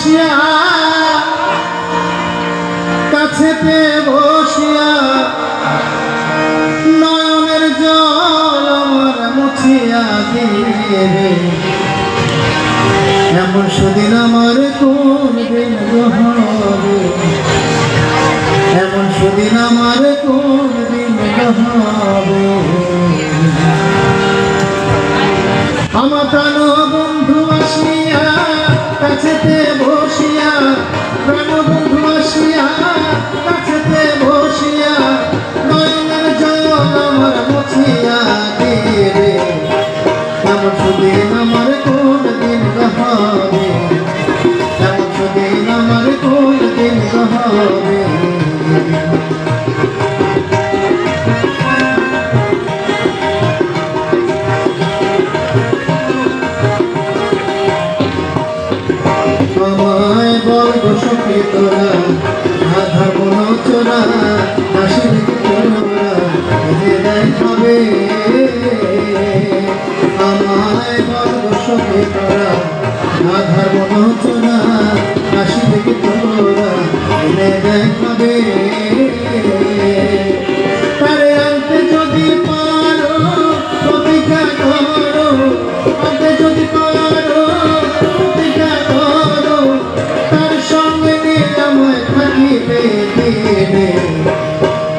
আসিয়া কাছেতে বসিয়া নয়নের জল আমার মুছিয়া দিয়ে এমন সুদিন আমার কোন দিন হবে, এমন সুদিন আমার কোন দিন হবে। আমার প্রাণ বন্ধু আসিয়া কাছেতে বসিয়া, প্রাণ বন্ধু আসিয়া কাছেতে বসিয়া নয়নের জল আমার মুছিয়া দিবে এমন সুদিন আমার কোন দিন হবে, এমন সুদিন আমার কোন দিন হবে। আমায় বল সখী তোরা আধার মন চোরা হাসির তোরা দেখাবে, আমায় বল সখী তোরা আধার মন চোরা হাসির তোরা দেখাবে। তারে আনতে যদি পারো প্রতিজ্ঞা করো, আনতে যদি পারো প্রতিজ্ঞা করো, তার সঙ্গে আমায় থাকিবে দিবে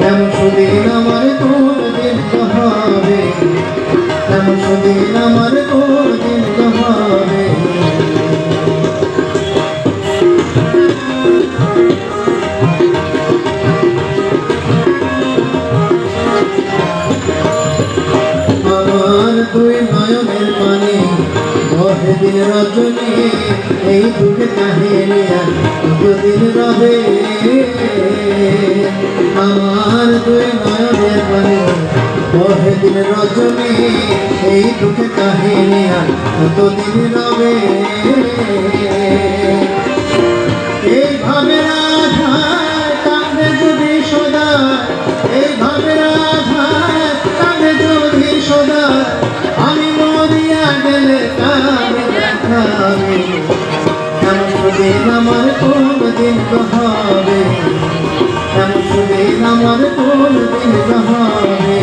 এমন সুদিন আমার কোন দিন হবে, এমন সুদিন আমার কোন দিন হবে। আমার দুই নয়নের পানি বহে দিন রজনী, এই দুঃখে কাহিনী আর কতদিন রবে। আমার দুই নয়নের পানি বহে দিন রজনী, এই দুঃখে কাহিনী আর কতদিন রবে। এইভাবে রাধা কাঁদে যদি সদা, এইভাবে রাধা কাঁদে যদি সদা, আমি মরিয়া গেলে কাঁদে দেখাবে এমন সুদিন আমার কোন দিন হবে, এমন সুদিন আমার কোন দিন হবে।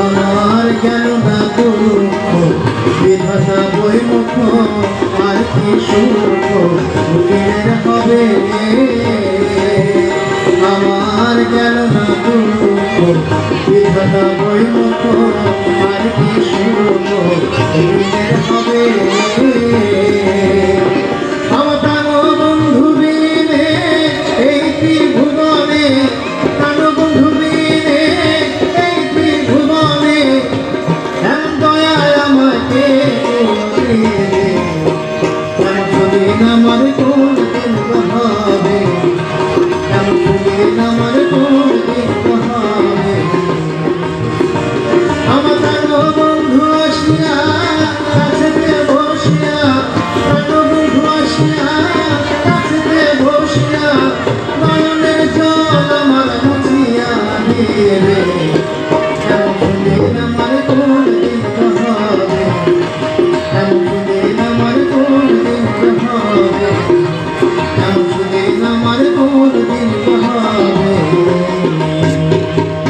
আমার জ্ঞান না দুঃখ বিধাতা বৈমুখ, আর কি সুখ মুখের হবে। আমার জ্ঞান না দুঃখ বিধাতা বৈমুখ, আর কি সুখ মুখের হবে।